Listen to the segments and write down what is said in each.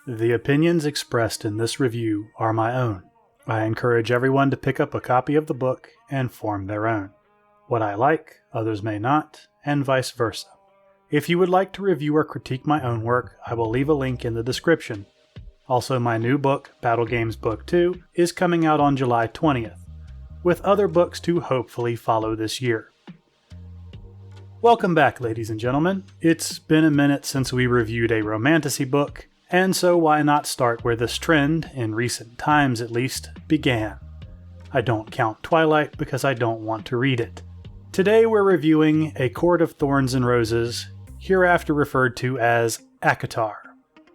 The opinions expressed in this review are my own. I encourage everyone to pick up a copy of the book and form their own. What I like, others may not, and vice versa. If you would like to review or critique my own work, I will leave a link in the description. Also, my new book, Battle Games Book 2, is coming out on July 20th, with other books to hopefully follow this year. Welcome back, ladies and gentlemen. It's been a minute since we reviewed a romantasy book, and so why not start where this trend, in recent times at least, began. I don't count Twilight because I don't want to read it. Today we're reviewing A Court of Thorns and Roses, hereafter referred to as ACOTAR.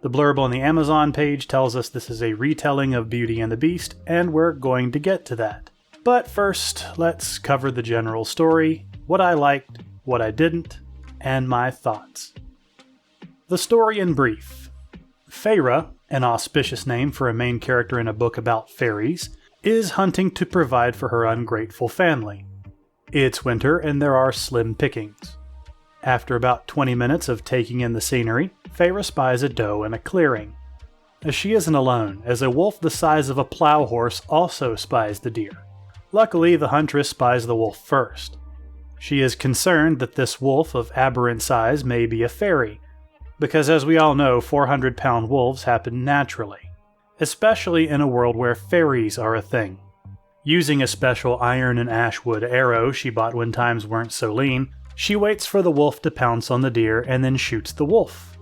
The blurb on the Amazon page tells us this is a retelling of Beauty and the Beast, and we're going to get to that. But first, let's cover the general story, what I liked, what I didn't, and my thoughts. The story in brief. Feyre, an auspicious name for a main character in a book about fairies, is hunting to provide for her ungrateful family. It's winter and there are slim pickings. After about 20 minutes of taking in the scenery, Feyre spies a doe in a clearing. She isn't alone, as a wolf the size of a plow horse also spies the deer. Luckily, the huntress spies the wolf first. She is concerned that this wolf of aberrant size may be a fairy, because as we all know, 400-pound wolves happen naturally, especially in a world where fairies are a thing. Using a special iron and ash wood arrow she bought when times weren't so lean, she waits for the wolf to pounce on the deer and then shoots the wolf.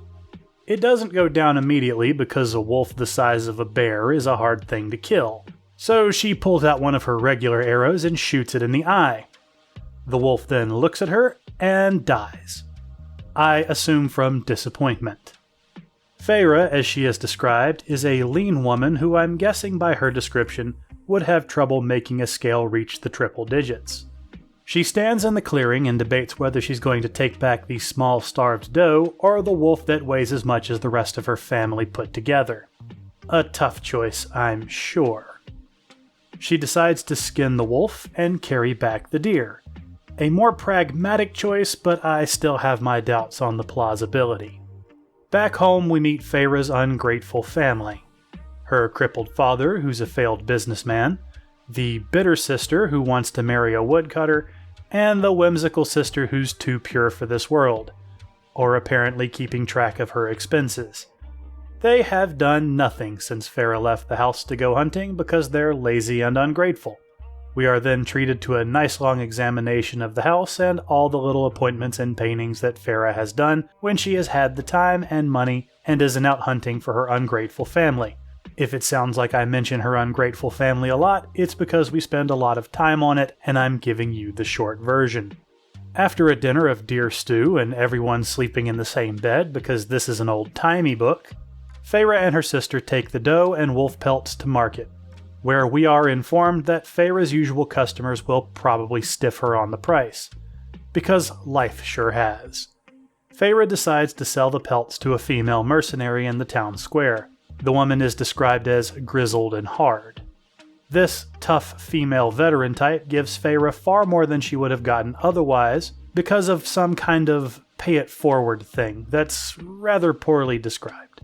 It doesn't go down immediately because a wolf the size of a bear is a hard thing to kill, so she pulls out one of her regular arrows and shoots it in the eye. The wolf then looks at her and dies. I assume from disappointment. Feyre, as she is described, is a lean woman who I'm guessing by her description would have trouble making a scale reach the triple digits. She stands in the clearing and debates whether she's going to take back the small starved doe or the wolf that weighs as much as the rest of her family put together. A tough choice, I'm sure. She decides to skin the wolf and carry back the deer. A more pragmatic choice, but I still have my doubts on the plausibility. Back home, we meet Feyre's ungrateful family. Her crippled father, who's a failed businessman, the bitter sister who wants to marry a woodcutter, and the whimsical sister who's too pure for this world, or apparently keeping track of her expenses. They have done nothing since Feyre left the house to go hunting because they're lazy and ungrateful. We are then treated to a nice long examination of the house and all the little appointments and paintings that Feyre has done when she has had the time and money and isn't out hunting for her ungrateful family. If it sounds like I mention her ungrateful family a lot, it's because we spend a lot of time on it and I'm giving you the short version. After a dinner of deer stew and everyone sleeping in the same bed because this is an old-timey book, Feyre and her sister take the doe and wolf pelts to market, where we are informed that Feyre's usual customers will probably stiff her on the price, because life sure has. Feyre decides to sell the pelts to a female mercenary in the town square. The woman is described as grizzled and hard. This tough female veteran type gives Feyre far more than she would have gotten otherwise because of some kind of pay-it-forward thing that's rather poorly described.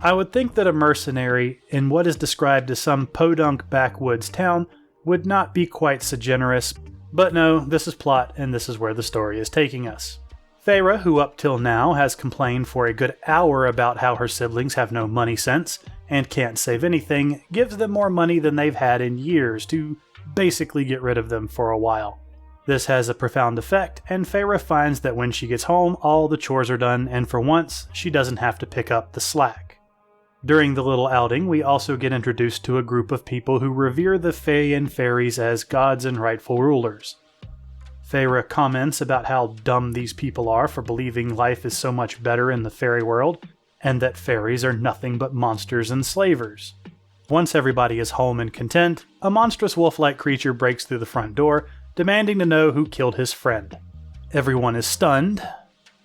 I would think that a mercenary in what is described as some podunk backwoods town would not be quite so generous, but no, this is plot and this is where the story is taking us. Feyre, who up till now has complained for a good hour about how her siblings have no money sense and can't save anything, gives them more money than they've had in years to basically get rid of them for a while. This has a profound effect, and Feyre finds that when she gets home, all the chores are done, and for once, she doesn't have to pick up the slack. During the little outing, we also get introduced to a group of people who revere the Fae and fairies as gods and rightful rulers. Feyre comments about how dumb these people are for believing life is so much better in the fairy world, and that fairies are nothing but monsters and slavers. Once everybody is home and content, a monstrous wolf-like creature breaks through the front door, demanding to know who killed his friend. Everyone is stunned.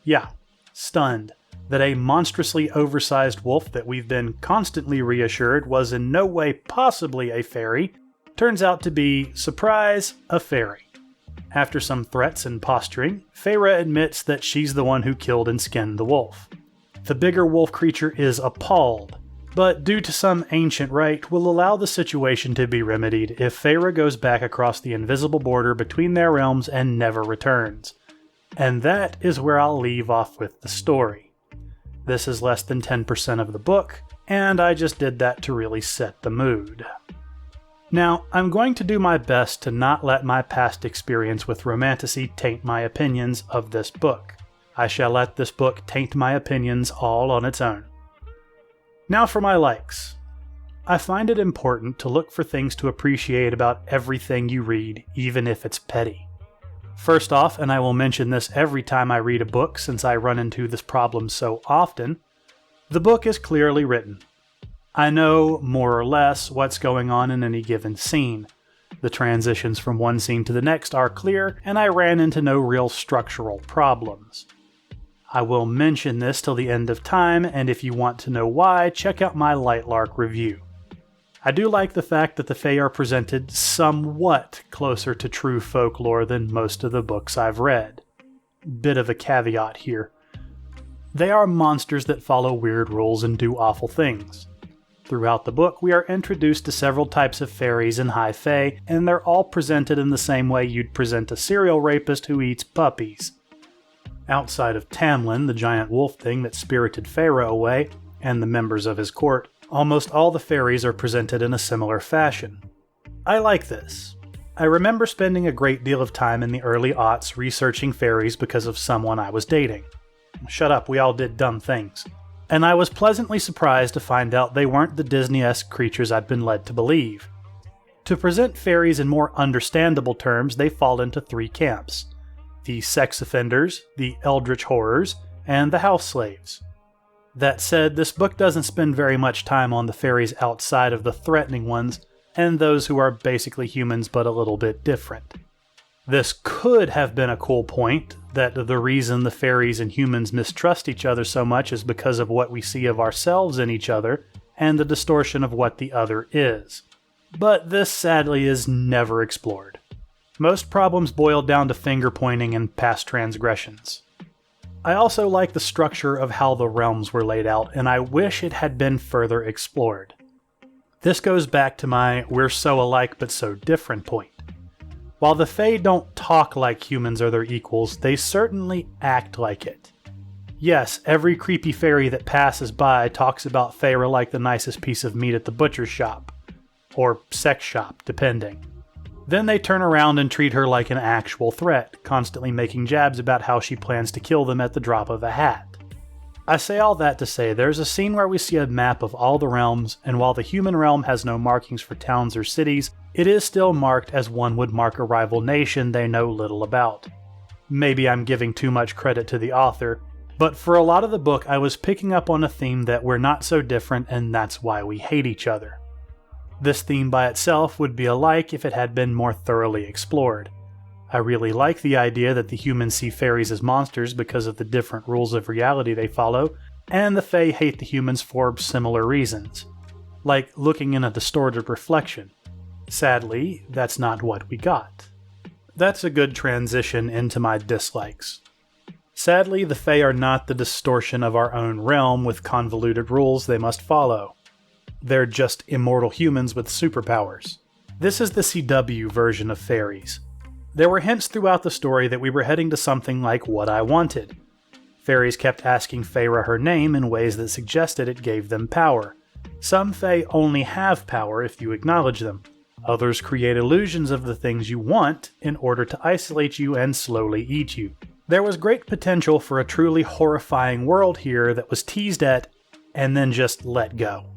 Yeah, stunned. That a monstrously oversized wolf that we've been constantly reassured was in no way possibly a fairy, turns out to be, surprise, a fairy. After some threats and posturing, Feyre admits that she's the one who killed and skinned the wolf. The bigger wolf creature is appalled. but due to some ancient rite will allow the situation to be remedied if Feyre goes back across the invisible border between their realms and never returns. And that is where I'll leave off with the story. This is less than 10% of the book, and I just did that to really set the mood. Now, I'm going to do my best to not let my past experience with romantasy taint my opinions of this book. I shall let this book taint my opinions all on its own. Now for my likes. I find it important to look for things to appreciate about everything you read, even if it's petty. First off, and I will mention this every time I read a book since I run into this problem so often, the book is clearly written. I know, more or less, what's going on in any given scene. The transitions from one scene to the next are clear, and I ran into no real structural problems. I will mention this till the end of time, and if you want to know why, check out my Lightlark review. I do like the fact that the Fae are presented somewhat closer to true folklore than most of the books I've read. Bit of a caveat here. They are monsters that follow weird rules and do awful things. Throughout the book, we are introduced to several types of fairies and high fae, and they're all presented in the same way you'd present a serial rapist who eats puppies. Outside of Tamlin, the giant wolf thing that spirited Feyre away, and the members of his court, almost all the fairies are presented in a similar fashion. I like this. I remember spending a great deal of time in the early aughts researching fairies because of someone I was dating. Shut up, we all did dumb things. And I was pleasantly surprised to find out they weren't the Disney-esque creatures I'd been led to believe. To present fairies in more understandable terms, they fall into three camps: the sex offenders, the eldritch horrors, and the house slaves. That said, this book doesn't spend very much time on the fairies outside of the threatening ones, and those who are basically humans but a little bit different. This could have been a cool point, that the reason the fairies and humans mistrust each other so much is because of what we see of ourselves in each other, and the distortion of what the other is. But this sadly is never explored. Most problems boil down to finger-pointing and past transgressions. I also like the structure of how the realms were laid out, and I wish it had been further explored. This goes back to my "we're so alike but so different" point. While the Fae don't talk like humans or their equals, they certainly act like it. Yes, every creepy fairy that passes by talks about Feyre like the nicest piece of meat at the butcher's shop. Or sex shop, depending. Then they turn around and treat her like an actual threat, constantly making jabs about how she plans to kill them at the drop of a hat. I say all that to say there's a scene where we see a map of all the realms, and while the human realm has no markings for towns or cities, it is still marked as one would mark a rival nation they know little about. Maybe I'm giving too much credit to the author, but for a lot of the book I was picking up on a theme that we're not so different and that's why we hate each other. This theme by itself would be alike if it had been more thoroughly explored. I really like the idea that the humans see fairies as monsters because of the different rules of reality they follow, and the Fae hate the humans for similar reasons, like looking in a distorted reflection. Sadly, that's not what we got. That's a good transition into my dislikes. Sadly, the Fae are not the distortion of our own realm with convoluted rules they must follow. They're just immortal humans with superpowers. This is the CW version of fairies. There were hints throughout the story that we were heading to something like what I wanted. Fairies kept asking Feyre her name in ways that suggested it gave them power. Some Fae only have power if you acknowledge them. Others create illusions of the things you want in order to isolate you and slowly eat you. There was great potential for a truly horrifying world here that was teased at and then just let go.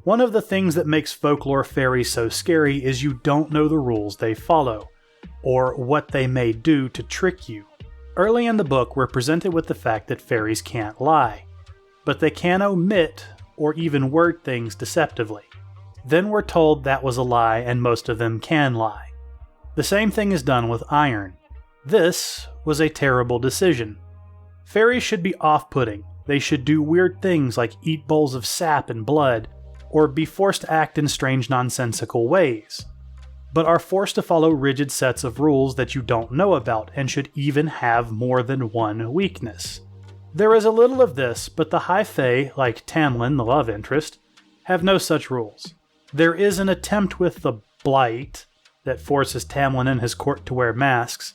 One of the things that makes folklore fairies so scary is you don't know the rules they follow, or what they may do to trick you. Early in the book, we're presented with the fact that fairies can't lie, but they can omit or even word things deceptively. Then we're told that was a lie and most of them can lie. The same thing is done with iron. This was a terrible decision. Fairies should be off-putting. They should do weird things like eat bowls of sap and blood, or be forced to act in strange nonsensical ways, but are forced to follow rigid sets of rules that you don't know about and should even have more than one weakness. There is a little of this, but the High Fae, like Tamlin, the love interest, have no such rules. There is an attempt with the Blight that forces Tamlin and his court to wear masks,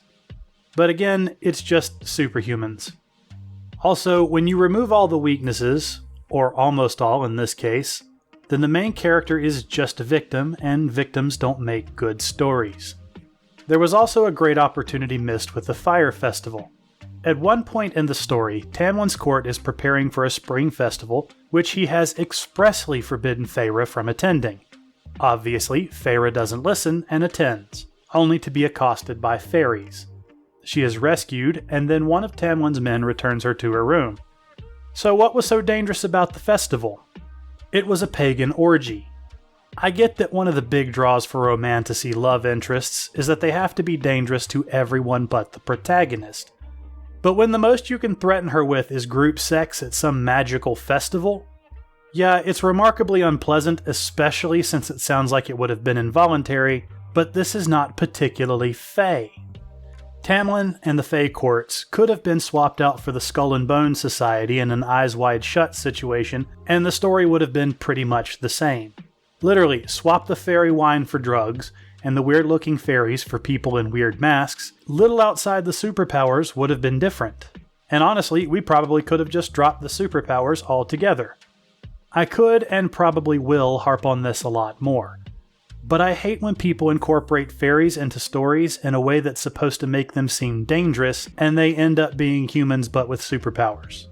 but again, it's just superhumans. Also, when you remove all the weaknesses, or almost all in this case, then the main character is just a victim, and victims don't make good stories. There was also a great opportunity missed with the Fire Festival. At one point in the story, Tamlin's court is preparing for a spring festival, which he has expressly forbidden Feyre from attending. Obviously, Feyre doesn't listen and attends, only to be accosted by fairies. She is rescued, and then one of Tamlin's men returns her to her room. So what was so dangerous about the festival? It was a pagan orgy. I get that one of the big draws for romantasy love interests is that they have to be dangerous to everyone but the protagonist. But when the most you can threaten her with is group sex at some magical festival? Yeah, it's remarkably unpleasant, especially since it sounds like it would have been involuntary, but this is not particularly Fey. Tamlin and the Fey courts could have been swapped out for the Skull and Bones Society in an Eyes Wide Shut situation, and the story would have been pretty much the same. Literally, swap the fairy wine for drugs, and the weird-looking fairies for people in weird masks. Little outside the superpowers would have been different. And honestly, we probably could have just dropped the superpowers altogether. I could, and probably will, harp on this a lot more. But I hate when people incorporate fairies into stories in a way that's supposed to make them seem dangerous, and they end up being humans but with superpowers.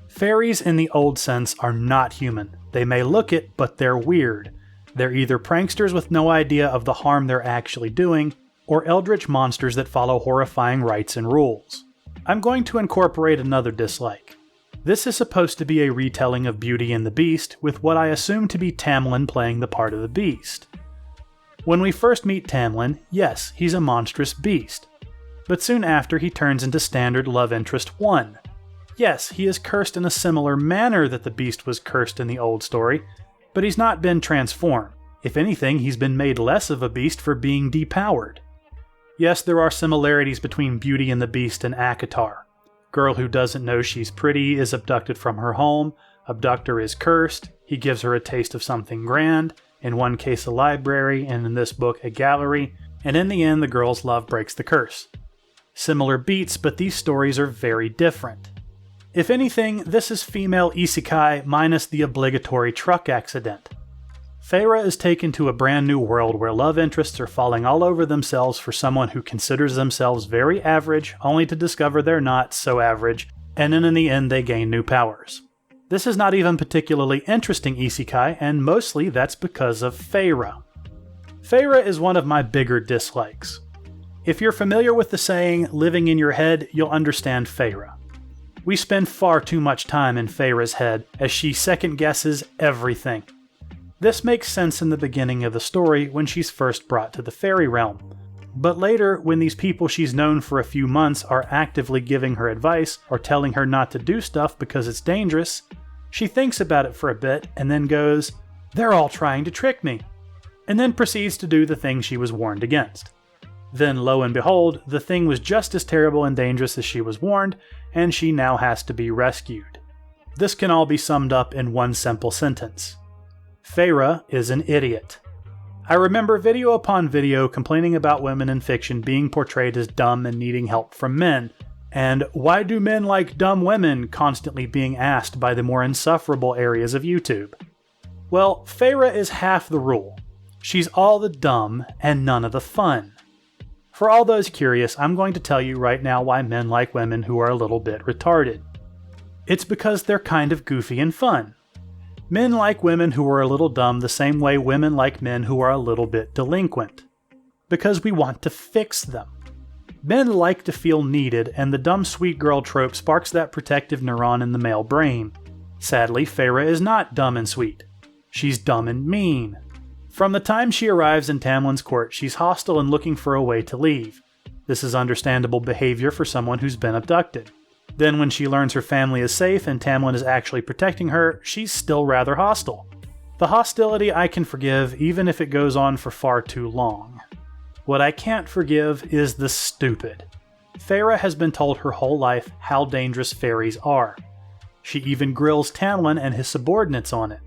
Fairies in the old sense are not human. They may look it, but they're weird. They're either pranksters with no idea of the harm they're actually doing, or eldritch monsters that follow horrifying rites and rules. I'm going to incorporate another dislike. This is supposed to be a retelling of Beauty and the Beast, with what I assume to be Tamlin playing the part of the Beast. When we first meet Tamlin, yes, he's a monstrous beast. But soon after he turns into standard love interest 1. Yes, he is cursed in a similar manner that the Beast was cursed in the old story, but he's not been transformed. If anything, he's been made less of a beast for being depowered. Yes, there are similarities between Beauty and the Beast and ACOTAR. Girl who doesn't know she's pretty is abducted from her home, abductor is cursed, he gives her a taste of something grand, in one case a library, and in this book a gallery, and in the end the girl's love breaks the curse. Similar beats, but these stories are very different. If anything, this is female isekai minus the obligatory truck accident. Feyre is taken to a brand new world where love interests are falling all over themselves for someone who considers themselves very average, only to discover they're not so average, and then in the end they gain new powers. This is not even particularly interesting isekai, and mostly that's because of Feyre. Feyre is one of my bigger dislikes. If you're familiar with the saying, living in your head, you'll understand Feyre. We spend far too much time in Feyre's head as she second guesses everything. This makes sense in the beginning of the story when she's first brought to the fairy realm. But later, when these people she's known for a few months are actively giving her advice or telling her not to do stuff because it's dangerous, she thinks about it for a bit and then goes, "They're all trying to trick me," and then proceeds to do the thing she was warned against. Then lo and behold, the thing was just as terrible and dangerous as she was warned, and she now has to be rescued. This can all be summed up in one simple sentence. Feyre is an idiot. I remember video upon video complaining about women in fiction being portrayed as dumb and needing help from men, and why do men like dumb women constantly being asked by the more insufferable areas of YouTube. Well, Feyre is half the rule. She's all the dumb and none of the fun. For all those curious, I'm going to tell you right now why men like women who are a little bit retarded. It's because they're kind of goofy and fun. Men like women who are a little dumb the same way women like men who are a little bit delinquent. Because we want to fix them. Men like to feel needed, and the dumb sweet girl trope sparks that protective neuron in the male brain. Sadly, Feyre is not dumb and sweet. She's dumb and mean. From the time she arrives in Tamlin's court, she's hostile and looking for a way to leave. This is understandable behavior for someone who's been abducted. Then when she learns her family is safe and Tamlin is actually protecting her, she's still rather hostile. The hostility I can forgive even if it goes on for far too long. What I can't forgive is the stupid. Feyre has been told her whole life how dangerous fairies are. She even grills Tamlin and his subordinates on it.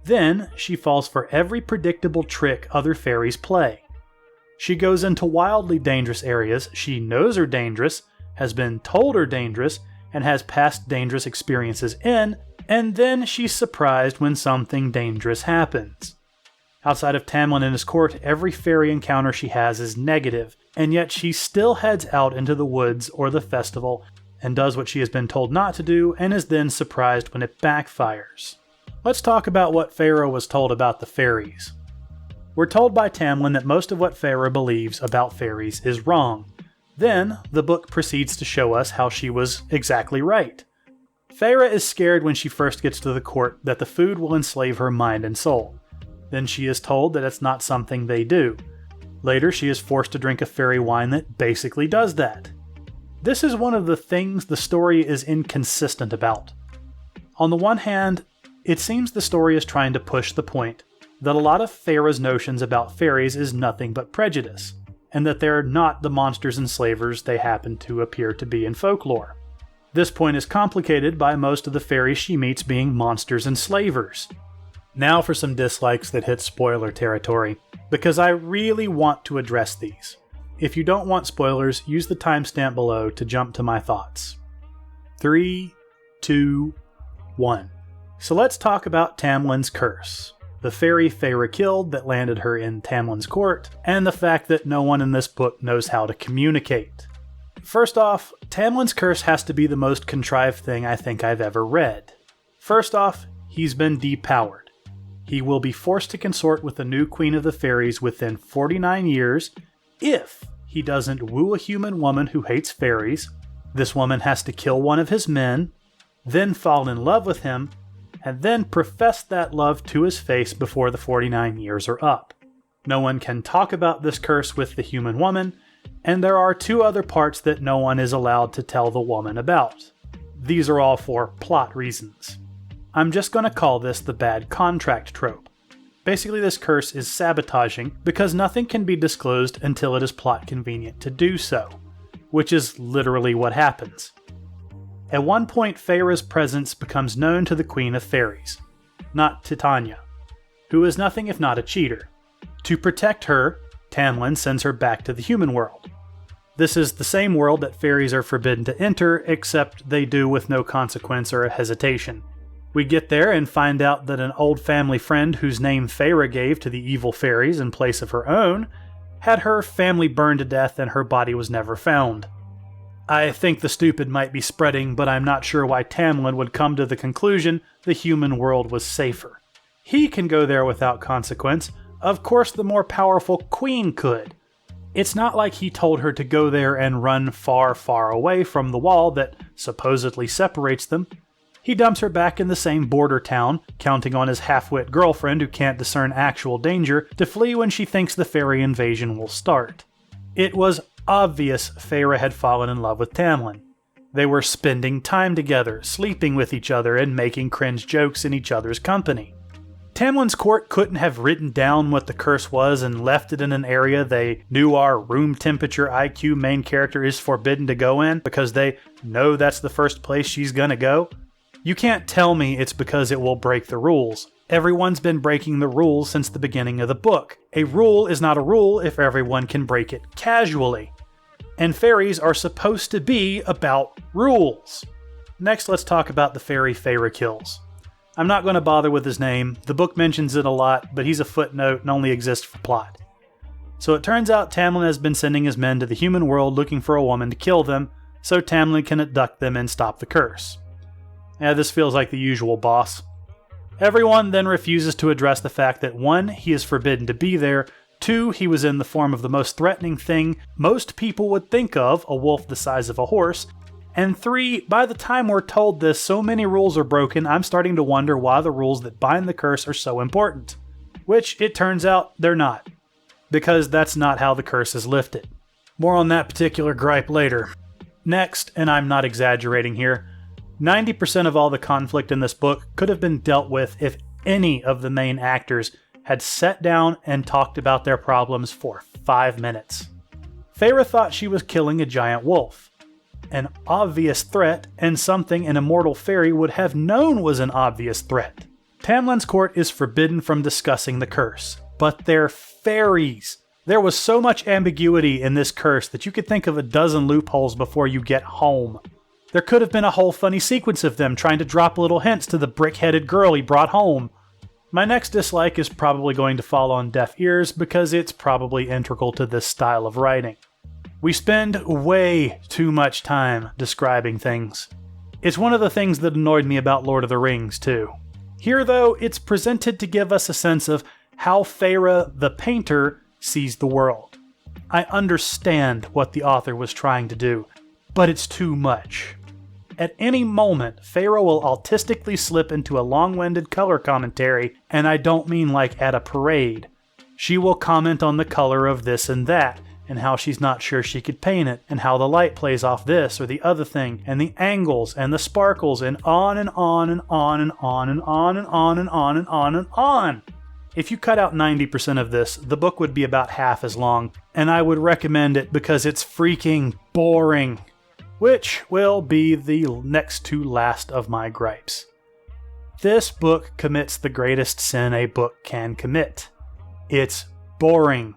Then she falls for every predictable trick other fairies play. She goes into wildly dangerous areas she knows are dangerous, has been told are dangerous, and has past dangerous experiences in, and then she's surprised when something dangerous happens. Outside of Tamlin and his court, every fairy encounter she has is negative, and yet she still heads out into the woods or the festival and does what she has been told not to do and is then surprised when it backfires. Let's talk about what Feyre was told about the fairies. We're told by Tamlin that most of what Feyre believes about fairies is wrong. Then, the book proceeds to show us how she was exactly right. Feyre is scared when she first gets to the court that the food will enslave her mind and soul. Then she is told that it's not something they do. Later, she is forced to drink a fairy wine that basically does that. This is one of the things the story is inconsistent about. On the one hand, it seems the story is trying to push the point that a lot of Feyre's notions about fairies is nothing but prejudice, and that they're not the monsters and slavers they happen to appear to be in folklore. This point is complicated by most of the fairies she meets being monsters and slavers. Now for some dislikes that hit spoiler territory, because I really want to address these. If you don't want spoilers, use the timestamp below to jump to my thoughts. 3, 2, 1. So let's talk about Tamlin's curse, the fairy Feyre killed that landed her in Tamlin's court, and the fact that no one in this book knows how to communicate. First off, Tamlin's curse has to be the most contrived thing I think I've ever read. First off, he's been depowered. He will be forced to consort with the new Queen of the Fairies within 49 years if he doesn't woo a human woman who hates fairies. This woman has to kill one of his men, then fall in love with him, and then profess that love to his face before the 49 years are up. No one can talk about this curse with the human woman, and there are 2 other parts that no one is allowed to tell the woman about. These are all for plot reasons. I'm just going to call this the bad contract trope. Basically, this curse is sabotaging because nothing can be disclosed until it is plot convenient to do so, which is literally what happens. At one point, Feyre's presence becomes known to the Queen of Fairies, not Titania, who is nothing if not a cheater. To protect her, Tamlin sends her back to the human world. This is the same world that fairies are forbidden to enter, except they do with no consequence or hesitation. We get there and find out that an old family friend whose name Feyre gave to the evil fairies in place of her own had her family burned to death and her body was never found. I think the stupid might be spreading, but I'm not sure why Tamlin would come to the conclusion the human world was safer. He can go there without consequence. Of course, the more powerful queen could. It's not like he told her to go there and run far, far away from the wall that supposedly separates them. He dumps her back in the same border town, counting on his half-wit girlfriend who can't discern actual danger to flee when she thinks the fairy invasion will start. It was obvious Feyre had fallen in love with Tamlin. They were spending time together, sleeping with each other, and making cringe jokes in each other's company. Tamlin's court couldn't have written down what the curse was and left it in an area they knew our room temperature IQ main character is forbidden to go in because they know that's the first place she's gonna go. You can't tell me it's because it will break the rules. Everyone's been breaking the rules since the beginning of the book. A rule is not a rule if everyone can break it casually. And fairies are supposed to be about rules. Next, let's talk about the fairy Feyre kills. I'm not going to bother with his name. The book mentions it a lot, but he's a footnote and only exists for plot. So it turns out Tamlin has been sending his men to the human world looking for a woman to kill them, so Tamlin can abduct them and stop the curse. Yeah, this feels like the usual boss. Everyone then refuses to address the fact that 1, he is forbidden to be there, 2, he was in the form of the most threatening thing most people would think of, a wolf the size of a horse, and 3, by the time we're told this, so many rules are broken, I'm starting to wonder why the rules that bind the curse are so important. Which, it turns out, they're not. Because that's not how the curse is lifted. More on that particular gripe later. Next, and I'm not exaggerating here, 90% of all the conflict in this book could have been dealt with if any of the main actors had sat down and talked about their problems for 5 minutes. Feyre thought she was killing a giant wolf. An obvious threat, and something an immortal fairy would have known was an obvious threat. Tamlin's court is forbidden from discussing the curse, but they're fairies. There was so much ambiguity in this curse that you could think of a dozen loopholes before you get home. There could have been a whole funny sequence of them trying to drop little hints to the brick-headed girl he brought home. My next dislike is probably going to fall on deaf ears because it's probably integral to this style of writing. We spend way too much time describing things. It's one of the things that annoyed me about Lord of the Rings, too. Here, though, it's presented to give us a sense of how Feyre, the painter, sees the world. I understand what the author was trying to do, but it's too much. At any moment, Feyre will autistically slip into a long-winded color commentary, and I don't mean like at a parade. She will comment on the color of this and that, and how she's not sure she could paint it, and how the light plays off this or the other thing, and the angles, and the sparkles, and on and on and on and on and on and on and on and on and on. If you cut out 90% of this, the book would be about half as long, and I would recommend it because it's freaking boring. Which will be the next to last of my gripes. This book commits the greatest sin a book can commit. It's boring.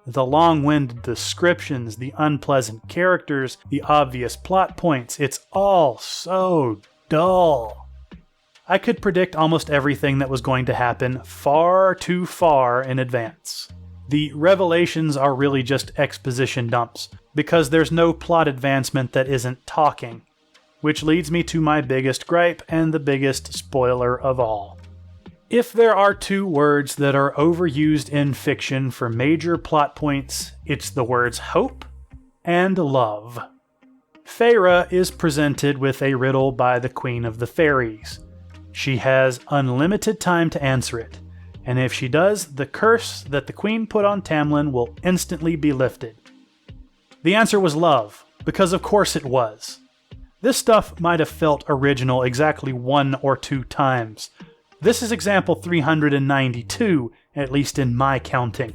The long-winded descriptions, the unpleasant characters, the obvious plot points, it's all so dull. I could predict almost everything that was going to happen far too far in advance. The revelations are really just exposition dumps, because there's no plot advancement that isn't talking. Which leads me to my biggest gripe and the biggest spoiler of all. If there are two words that are overused in fiction for major plot points, it's the words hope and love. Feyre is presented with a riddle by the Queen of the Fairies. She has unlimited time to answer it, and if she does, the curse that the Queen put on Tamlin will instantly be lifted. The answer was love, because of course it was. This stuff might have felt original exactly 1 or 2 times. This is example 392, at least in my counting.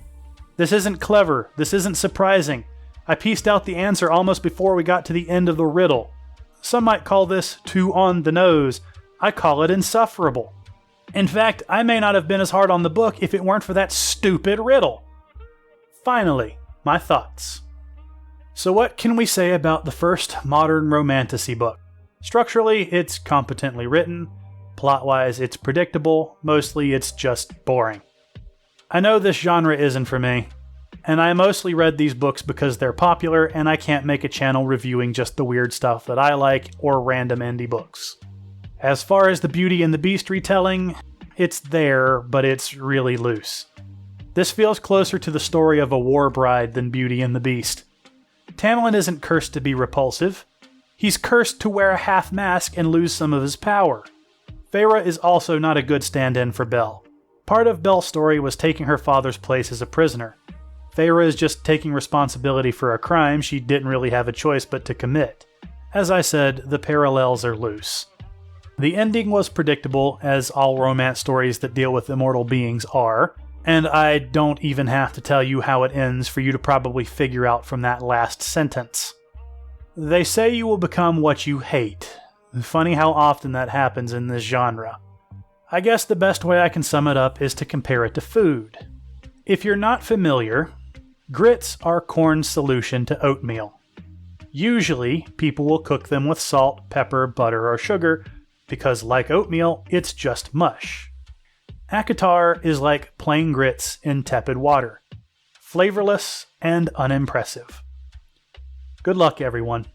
This isn't clever, this isn't surprising. I pieced out the answer almost before we got to the end of the riddle. Some might call this too on the nose. I call it insufferable. In fact, I may not have been as hard on the book if it weren't for that stupid riddle. Finally, my thoughts. So what can we say about the first modern romantasy book? Structurally, it's competently written. Plot-wise, it's predictable. Mostly, it's just boring. I know this genre isn't for me, and I mostly read these books because they're popular, and I can't make a channel reviewing just the weird stuff that I like or random indie books. As far as the Beauty and the Beast retelling, it's there, but it's really loose. This feels closer to the story of a war bride than Beauty and the Beast. Tamlin isn't cursed to be repulsive. He's cursed to wear a half mask and lose some of his power. Feyre is also not a good stand-in for Belle. Part of Belle's story was taking her father's place as a prisoner. Feyre is just taking responsibility for a crime she didn't really have a choice but to commit. As I said, the parallels are loose. The ending was predictable, as all romance stories that deal with immortal beings are, and I don't even have to tell you how it ends for you to probably figure out from that last sentence. They say you will become what you hate. Funny how often that happens in this genre. I guess the best way I can sum it up is to compare it to food. If you're not familiar, grits are corn's solution to oatmeal. Usually, people will cook them with salt, pepper, butter, or sugar, because like oatmeal, it's just mush. ACOTAR is like plain grits in tepid water. Flavorless and unimpressive. Good luck, everyone.